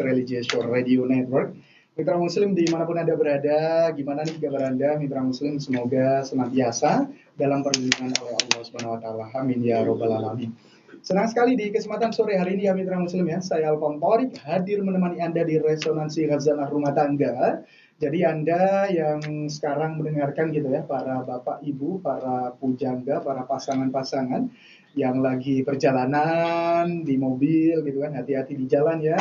Religious Radio Network. Mitra Muslim dimanapun Anda berada, gimana nih kabar Anda, Mitra Muslim? Semoga senantiasa dalam perlindungan oleh Allah Subhanahu Wa Taala. Amin ya robbal alamin. Senang sekali di kesempatan sore hari ini ya Mitra Muslim ya. Saya Alfam Thorik hadir menemani Anda di Resonansi Khazanah Rumah Tangga. Jadi Anda yang sekarang mendengarkan gitu ya, para bapak ibu, para pujangga, para pasangan-pasangan yang lagi perjalanan di mobil gitu kan, hati-hati di jalan ya.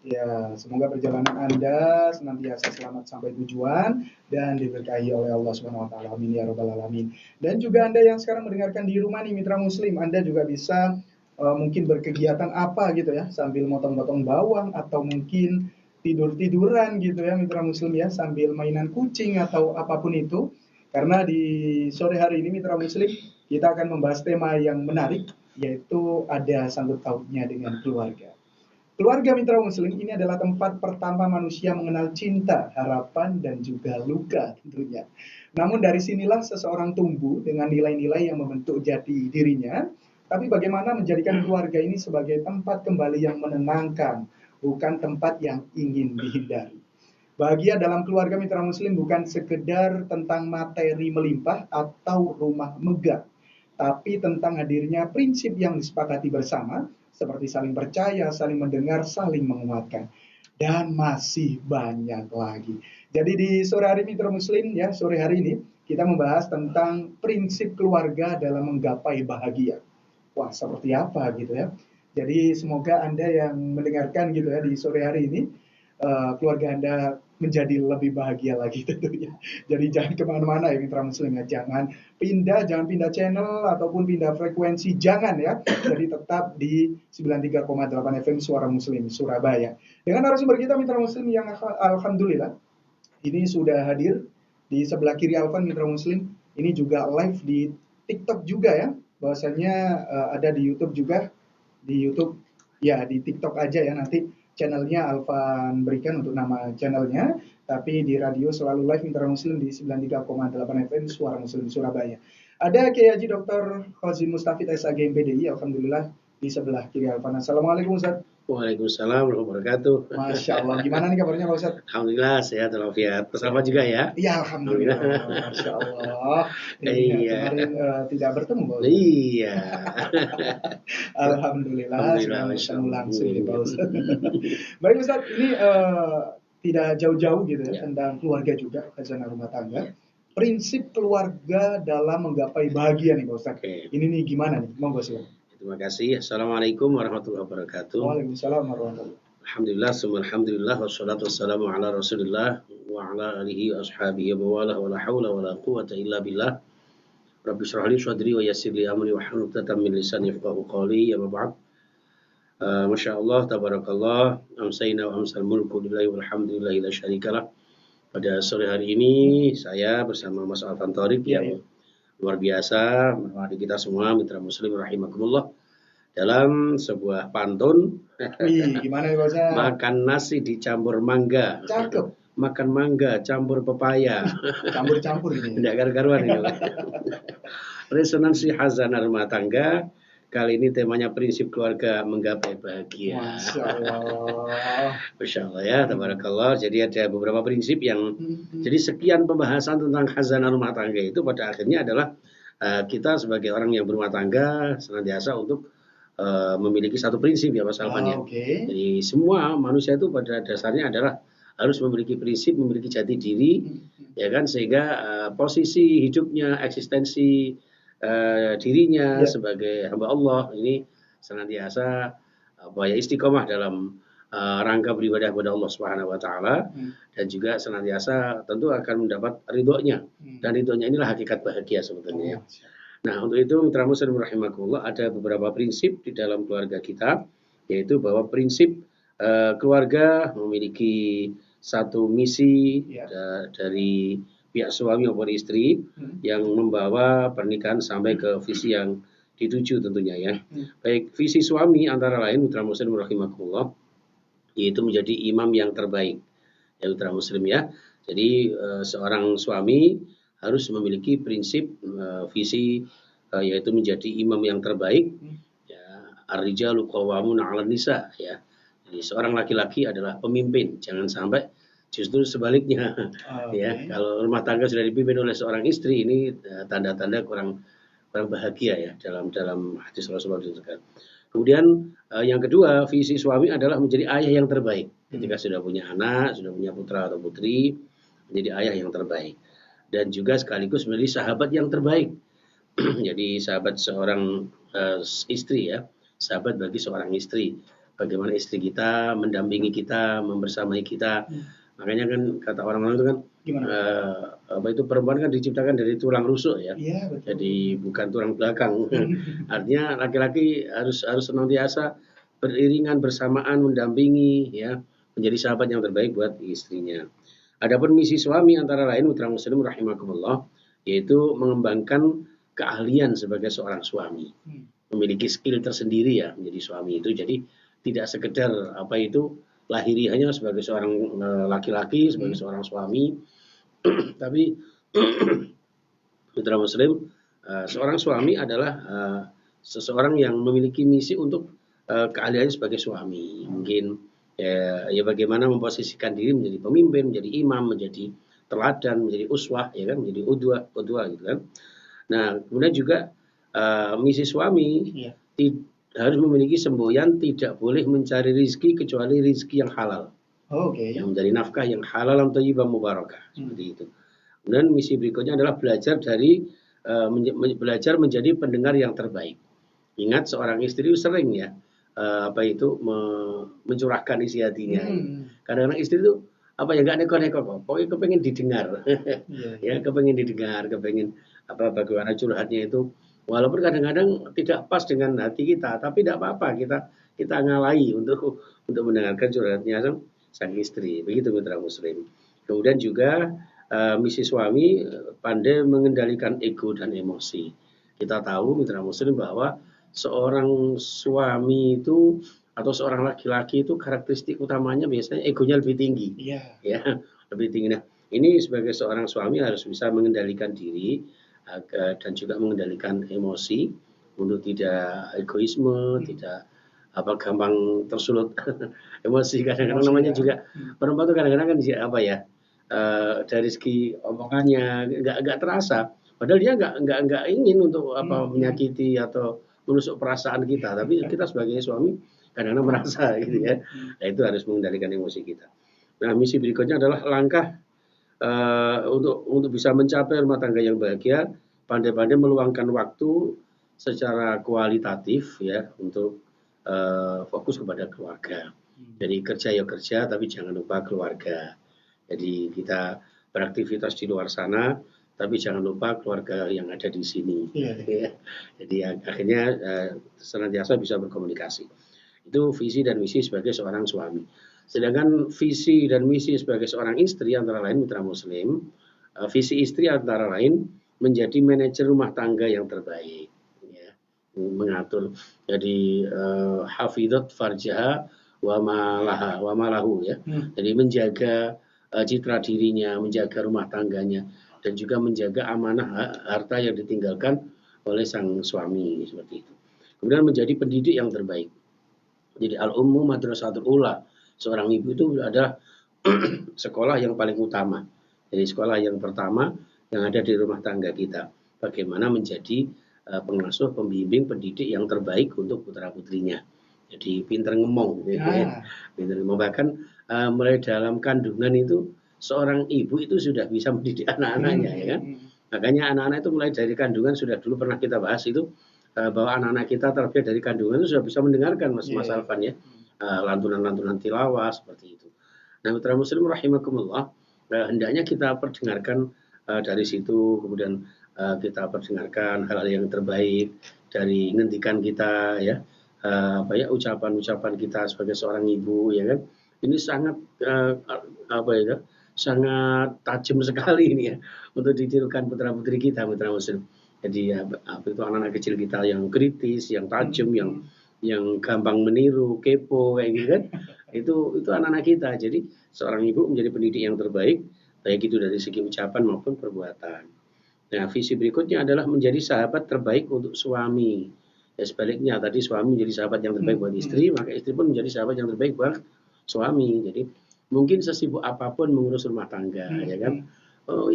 Ya, semoga perjalanan Anda senantiasa selamat sampai tujuan dan diberkahi oleh Allah Subhanahu wa taala. Amin ya rabbal alamin. Dan juga Anda yang sekarang mendengarkan di rumah nih Mitra Muslim, Anda juga bisa mungkin berkegiatan apa gitu ya, sambil motong-motong bawang atau mungkin tidur-tiduran gitu ya Mitra Muslim ya, sambil mainan kucing atau apapun itu. Karena di sore hari ini Mitra Muslim kita akan membahas tema yang menarik, yaitu ada sangkut pautnya dengan keluarga. Keluarga Mitra Muslim ini adalah tempat pertama manusia mengenal cinta, harapan, dan juga luka tentunya. Namun dari sinilah seseorang tumbuh dengan nilai-nilai yang membentuk jati dirinya. Tapi bagaimana menjadikan keluarga ini sebagai tempat kembali yang menenangkan, bukan tempat yang ingin dihindari. Bahagia dalam keluarga Mitra Muslim bukan sekedar tentang materi melimpah atau rumah megah, tapi tentang hadirnya prinsip yang disepakati bersama, seperti saling percaya, saling mendengar, saling menguatkan. Dan masih banyak lagi. Jadi di sore hari Mitra Muslim ya, sore hari ini kita membahas tentang prinsip keluarga dalam menggapai bahagia. Wah, seperti apa gitu ya. Jadi semoga Anda yang mendengarkan gitu ya di sore hari ini, keluarga Anda menjadi lebih bahagia lagi tentunya. Jadi jangan kemana-mana ya Mitra Muslim ya. Jangan pindah channel ataupun pindah frekuensi, jangan ya. Jadi tetap di 93,8 FM Suara Muslim Surabaya. Dengan narasumber kita Mitra Muslim yang alhamdulillah ini sudah hadir di sebelah kiri Alvan Mitra Muslim. Ini juga live di TikTok juga ya. Bahwasanya ada di YouTube juga. Di YouTube ya, di TikTok aja ya, nanti channelnya Alvan berikan untuk nama channelnya, tapi di radio selalu live Mitra Muslim di 93,8 FM Suara Muslim Surabaya. Ada Kiai Haji Dr. Khazin Mustafid SAG MPDI, alhamdulillah di sebelah kiri Alvan. Assalamualaikum Ustaz. Waalaikumsalam warahmatullahi wabarakatuh. Masya Allah, gimana nih kabarnya Pak Ustaz? Alhamdulillah sehat walafiat. Bersama juga ya? Iya, alhamdulillah. Masya Allah. Iya. Kemarin tidak bertemu Pak Ustaz. Iya. Alhamdulillah. Bertemu langsung nih Pak Ustaz. Baik Ustaz, ini tidak jauh-jauh gitu ya, tentang keluarga juga, khazanah rumah tangga. Prinsip keluarga dalam menggapai bahagia nih Pak Ustaz. Ini nih gimana nih? Monggo silakan. Terima kasih. Assalamualaikum warahmatullahi wabarakatuh. Waalaikumsalam warahmatullahi wabarakatuh. Alhamdulillah, alhamdulillah, wassalatu wassalamu ala rasulillah wa ala alihi wa ashabihi wa wala wa la hawla wa la quwata illa billah. Rabbi syrah li sadri wa yassir li amri wa hlul 'uqdatam min lisani yafqahu qawli. Ya ba'd. Masya Allah, tabarakallah, amsayna wa amsal mulku lillahi walhamdulillahi la syarikalah. Pada sore hari ini saya bersama Mas Alfan Thorik yang luar biasa menemani kita semua Mitra Muslim rahimakumullah dalam sebuah pantun. Gimana ya Pak? Makan nasi dicampur mangga. Cakep. Makan mangga campur pepaya. Campur-campur ini. Tidak karu-karuan ini. Resonansi Khazanah Rumah Tangga. Kali ini temanya prinsip keluarga menggapai bahagia. Masya Allah. Masya Allah ya, tabarakallah. Jadi ada beberapa prinsip yang, jadi sekian pembahasan tentang khazanah rumah tangga itu pada akhirnya adalah kita sebagai orang yang berumah tangga senantiasa untuk memiliki satu prinsip ya Mas Alfan ya. Jadi semua manusia itu pada dasarnya adalah harus memiliki prinsip, memiliki jati diri, ya kan, sehingga posisi hidupnya, eksistensi dirinya sebagai hamba Allah ini senantiasa istiqomah dalam rangka beribadah kepada Allah Subhanahu wa taala, dan juga senantiasa tentu akan mendapat ridhonya, dan ridhonya inilah hakikat bahagia sebetulnya. Nah, untuk itu Mitra Muslim rahimakumullah ada beberapa prinsip di dalam keluarga kita, yaitu bahwa prinsip keluarga memiliki satu misi dari pihak suami maupun istri yang membawa pernikahan sampai ke visi yang dituju tentunya ya. Baik, visi suami antara lain Mitra Muslim rahimakumullah yaitu menjadi imam yang terbaik ya Mitra Muslim ya. Jadi seorang suami harus memiliki prinsip visi yaitu menjadi imam yang terbaik ya. Ar-rijalu qawwamuna 'alan nisa ya. Jadi seorang laki-laki adalah pemimpin, jangan sampai justru sebaliknya. Ya, Oke. kalau rumah tangga sudah dipimpin oleh seorang istri, ini tanda-tanda kurang kurang bahagia ya dalam dalam hadis Rasulullah SAW. Kemudian yang kedua, visi suami adalah menjadi ayah yang terbaik. Ketika sudah punya anak, sudah punya putra atau putri, menjadi ayah yang terbaik. Dan juga sekaligus menjadi sahabat yang terbaik. Jadi sahabat seorang istri ya, sahabat bagi seorang istri. Bagaimana istri kita mendampingi kita, membersamai kita. Makanya kan kata orang-orang itu kan Gimana? apa itu perempuan kan diciptakan dari tulang rusuk ya. Iya, betul. Jadi bukan tulang belakang. Artinya laki-laki harus harus senantiasa beriringan bersamaan mendampingi ya, menjadi sahabat yang terbaik buat istrinya. Adapun misi suami antara lain mitra muslim rahimakumullah yaitu mengembangkan keahlian sebagai seorang suami. Memiliki skill tersendiri ya menjadi suami itu. Jadi tidak sekedar apa itu lahiriahnya sebagai seorang laki-laki, sebagai seorang suami, tapi mitra muslim seorang suami adalah seseorang yang memiliki misi untuk keahliannya sebagai suami. Mungkin ya bagaimana memposisikan diri menjadi pemimpin, menjadi imam, menjadi teladan, menjadi uswah, ya kan, menjadi udwa gitu kan. Nah, kemudian juga misi suami harus memiliki semboyan tidak boleh mencari rizki kecuali rizki yang halal. Yang menjadi nafkah yang halal dan thayyibah mubarakah. Seperti itu. Kemudian misi berikutnya adalah belajar dari belajar menjadi pendengar yang terbaik. Ingat seorang istri sering ya apa itu mencurahkan isi hatinya. Kadang-kadang istri itu apa ya nggak neko-neko kok, pokoknya kepengen didengar, ya kepengen didengar, kepengen apa bagaimana curhatnya itu, walaupun kadang-kadang tidak pas dengan hati kita, tapi tidak apa-apa kita ngalai untuk mendengarkan curhatnya sang istri, begitu mitra muslim. Kemudian juga misi suami pandai mengendalikan ego dan emosi. Kita tahu mitra muslim bahwa seorang suami itu atau seorang laki-laki itu karakteristik utamanya biasanya egonya lebih tinggi. Ya, lebih tinggi. Nah, ini sebagai seorang suami harus bisa mengendalikan diri dan juga mengendalikan emosi untuk tidak egoisme, tidak apa gampang tersulut emosi. Kadang-kadang namanya juga perempuan itu kadang-kadang kan apa ya dari segi omongannya nggak terasa. Padahal dia nggak ingin untuk apa menyakiti atau menusuk perasaan kita, tapi kita sebagai suami kadang-kadang merasa gitu ya. Nah, itu harus mengendalikan emosi kita. Nah, misi berikutnya adalah langkah untuk bisa mencapai rumah tangga yang bahagia, pandai-pandai meluangkan waktu secara kualitatif ya untuk fokus kepada keluarga. Jadi kerja ya kerja, tapi jangan lupa keluarga. Jadi kita beraktivitas di luar sana, tapi jangan lupa keluarga yang ada di sini. Jadi akhirnya senantiasa bisa berkomunikasi. Itu visi dan misi sebagai seorang suami. Sedangkan visi dan misi sebagai seorang istri antara lain mitra muslim, visi istri antara lain menjadi manajer rumah tangga yang terbaik. Ya. Mengatur jadi hafidhat farjaha wa malahu ya. Jadi menjaga citra dirinya, menjaga rumah tangganya, dan juga menjaga amanah harta yang ditinggalkan oleh sang suami seperti itu. Kemudian menjadi pendidik yang terbaik. Jadi al-ummu madrasatul ula. Seorang ibu itu adalah sekolah yang paling utama. Jadi sekolah yang pertama yang ada di rumah tangga kita. Bagaimana menjadi pengasuh, pembimbing, pendidik yang terbaik untuk putra-putrinya. Jadi pinter ngomong. Pinter ngomong. Bahkan mulai dalam kandungan itu seorang ibu itu sudah bisa mendidik anak-anaknya ya kan. Makanya anak-anak itu mulai dari kandungan sudah dulu pernah kita bahas itu bahwa anak-anak kita terlebih dari kandungan itu sudah bisa mendengarkan Mas Alfan ya lantunan-lantunan tilawah seperti itu. Nah, mitra muslim rahimakumullah, hendaknya kita perdengarkan dari situ, kemudian kita perdengarkan hal-hal yang terbaik dari ngendikan kita ya, ucapan-ucapan kita sebagai seorang ibu ya kan. Ini sangat sangat tajam sekali ini ya untuk ditirukan putra-putri kita mitra muslim. Jadi apa itu anak-anak kecil kita yang kritis, yang tajam, yang gampang meniru, kepo kayak gitu kan. Itu anak-anak kita. Jadi seorang ibu menjadi pendidik yang terbaik, baik itu dari segi ucapan maupun perbuatan. Nah, visi berikutnya adalah menjadi sahabat terbaik untuk suami. Ya sebaliknya, tadi suami menjadi sahabat yang terbaik buat istri, maka istri pun menjadi sahabat yang terbaik buat suami. Jadi mungkin sesibuk apapun mengurus rumah tangga, ya kan.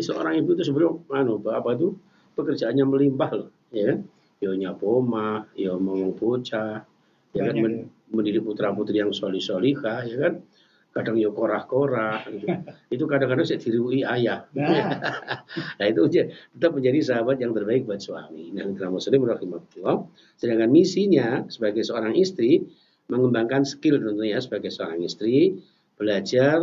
Seorang ibu itu sebenarnya apa itu pekerjaannya melimpah loh, ya kan. Yo nyapu omah, yo ngomong bocah, ya kan, mendidik putra putri yang solihah, ya kan. Kadang yo korah-korah gitu. Itu kadang-kadang saya dirui ayah. Nah itu tetap menjadi sahabat yang terbaik buat suami. Nah, mitra muslim rahimahullah. Sedangkan misinya sebagai seorang istri mengembangkan skill tentunya sebagai seorang istri, belajar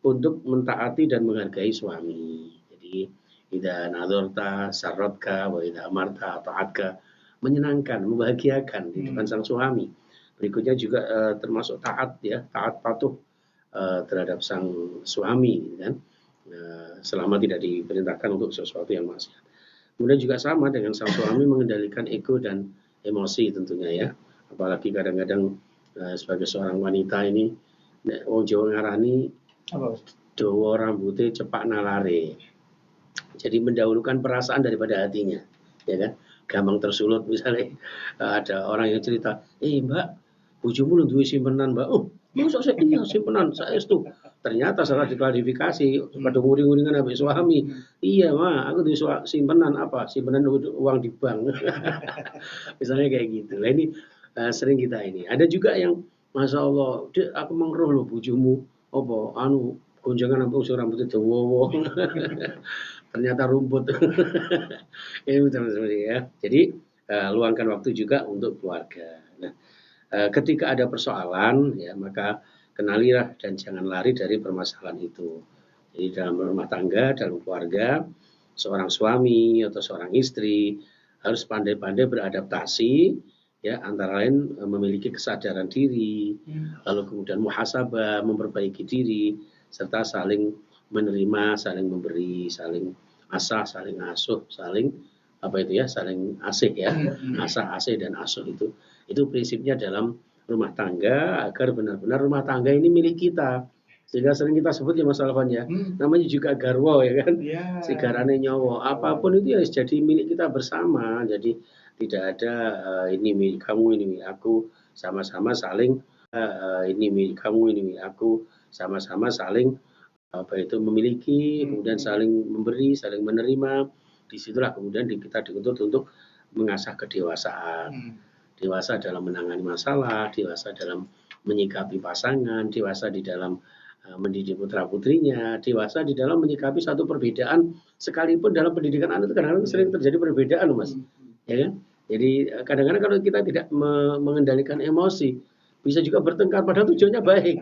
untuk mentaati dan menghargai suami. Jadi idza nadharta sarratka wa idza amarta ta'atka, menyenangkan, membahagiakan di depan sang suami. Berikutnya juga termasuk taat ya, taat patuh terhadap sang suami kan. Selama tidak diperintahkan untuk sesuatu yang maksiat. Kemudian juga sama dengan sang suami mengendalikan ego dan emosi tentunya ya. Apalagi kadang-kadang sebagai seorang wanita ini wong Jawa ngarani dawa rambutnya cepak nalare. Jadi mendahulukan perasaan daripada hatinya, ya kan? Gampang tersulut misalnya ada orang yang cerita, Mbak, bojomu lu duwe simpenan, Mbak. Oh, masa saya iya simpenan, saya itu. Ternyata salah diklarifikasi, pada nguring-nguringan habis suami. Iya, Ma, aku duwe simpenan apa? Simpenan uang di bank. Misalnya kayak gitu. Nah, ini sering kita ini. Ada juga yang Masya Allah, aku mengeruh loh bojomu apa gonjangan apa usur rambutnya dawa. Ternyata rumput. Ini betul-betul ya. Jadi luangkan waktu juga untuk keluarga. Nah, ketika ada persoalan ya maka kenalilah dan jangan lari dari permasalahan itu. Jadi dalam rumah tangga, dalam keluarga, seorang suami atau seorang istri harus pandai-pandai beradaptasi ya, antara lain memiliki kesadaran diri, lalu kemudian muhasabah, memperbaiki diri, serta saling menerima, saling memberi, saling asah, saling asuh, saling apa itu ya, saling asih ya, asah, asih dan asuh itu prinsipnya dalam rumah tangga agar benar-benar rumah tangga ini milik kita. Sehingga sering kita sebut ya Mas Alvan ya, namanya juga garwo ya kan, sigarane nyawa, apapun itu ya jadi milik kita bersama. Jadi tidak ada ini milik kamu, ini milik aku, sama-sama saling ini milik kamu, ini milik aku, sama-sama saling apa itu memiliki, kemudian saling memberi, saling menerima. Disitulah kemudian kita dituntut untuk mengasah kedewasaan. Dewasa dalam menangani masalah, dewasa dalam menyikapi pasangan, dewasa di dalam mendidik putra-putrinya, dewasa di dalam menyikapi satu perbedaan, sekalipun dalam pendidikan anak itu kadang-kadang sering terjadi perbedaan, Mas. Ya kan? Jadi kadang-kadang kalau kita tidak mengendalikan emosi, bisa juga bertengkar padahal tujuannya baik.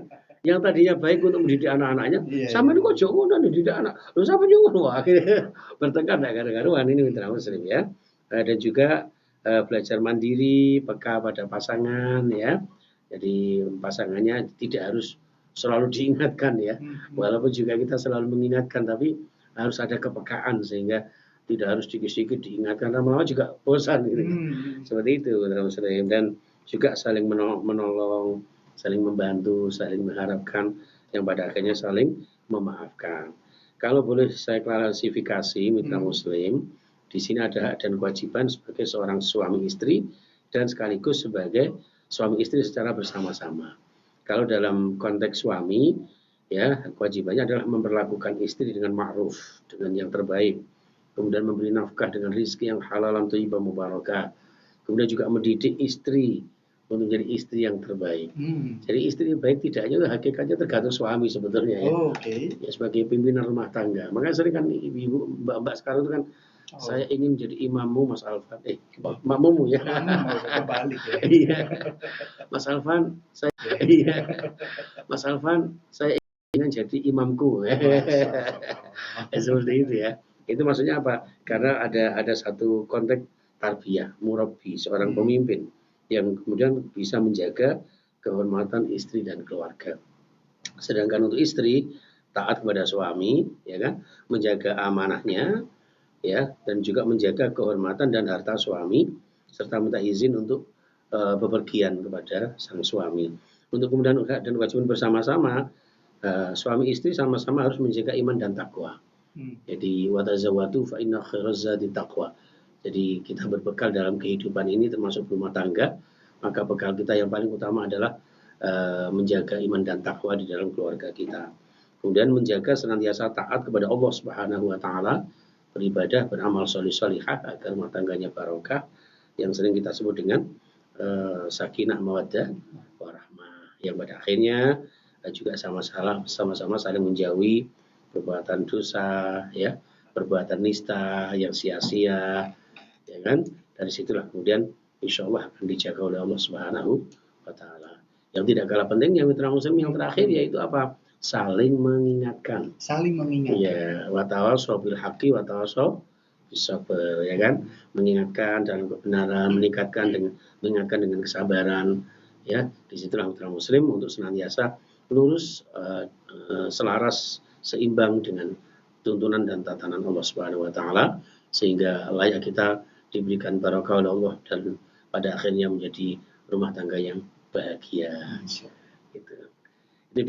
Yang tadinya baik untuk mendidik anak-anaknya, sama ini kok jauh mendidik anak. Loh sama juga akhirnya bertengkar enggak gara-garuan ini mitra muslim ya. Dan juga belajar mandiri, peka pada pasangan ya. Jadi pasangannya tidak harus selalu diingatkan ya. Walaupun juga kita selalu mengingatkan, tapi harus ada kepekaan sehingga tidak harus sedikit-sedikit diingatkan, lama-lama juga bosan gitu. Seperti itu dan juga saling menolong, saling membantu, saling mengharapkan, yang pada akhirnya saling memaafkan. Kalau boleh saya klarifikasi mitra muslim, di sini ada hak dan kewajiban sebagai seorang suami istri dan sekaligus sebagai suami istri secara bersama-sama. Kalau dalam konteks suami, ya kewajibannya adalah memperlakukan istri dengan ma'ruf, dengan yang terbaik. Kemudian memberi nafkah dengan rizki yang halal dan thayyibah mubarakah. Kemudian juga mendidik istri untuk menjadi istri yang terbaik. Jadi istri yang baik tidak hanya hakikatnya tergantung suami sebetulnya ya. Ya sebagai pimpinan rumah tangga. Makanya sering kan ibu-ibu, mbak-mbak sekarang itu kan saya ingin menjadi imammu Mas Alvan. Makmummu ya. Kebalik ya. Iya. Mas Alvan, Mas Alvan, saya ingin jadi imamku. Seperti itu ya. Itu maksudnya apa? Karena ada satu konteks tarbiyah, murabbi, seorang pemimpin yang kemudian bisa menjaga kehormatan istri dan keluarga. Sedangkan untuk istri taat kepada suami, ya kan, menjaga amanahnya, ya, dan juga menjaga kehormatan dan harta suami, serta minta izin untuk bepergian kepada sang suami. Untuk kemudian hak dan kewajiban bersama-sama, suami istri sama-sama harus menjaga iman dan takwa. Jadi watazawwatu fa inna khairaz zadi taqwa. Jadi kita berbekal dalam kehidupan ini termasuk rumah tangga, maka bekal kita yang paling utama adalah menjaga iman dan takwa di dalam keluarga kita. Kemudian menjaga senantiasa taat kepada Allah Subhanahu wa taala, beribadah, beramal solih-solihah agar rumah tangganya barokah, yang sering kita sebut dengan sakinah mawaddah warahmah, yang pada akhirnya juga sama-sama saling menjauhi perbuatan dosa, ya, perbuatan nista yang sia-sia, ya kan? Dari situlah kemudian insya Allah akan dijaga oleh Allah Subhanahu wa taala. Yang tidak kalah pentingnya mitra muslim yang terakhir yaitu apa? Saling mengingatkan. Saling mengingatkan. Ya, wa tawassaw bil haqqi wa tawassaw bis sabr, ya kan? Mengingatkan dalam kebenaran, mengingatkan dengan kesabaran, ya. Disitulah mitra muslim untuk senantiasa lurus, selaras, seimbang dengan tuntunan dan tatanan Allah Subhanahu wa taala, sehingga layak kita diberikan barakah oleh Allah dan pada akhirnya menjadi rumah tangga yang bahagia. Gitu.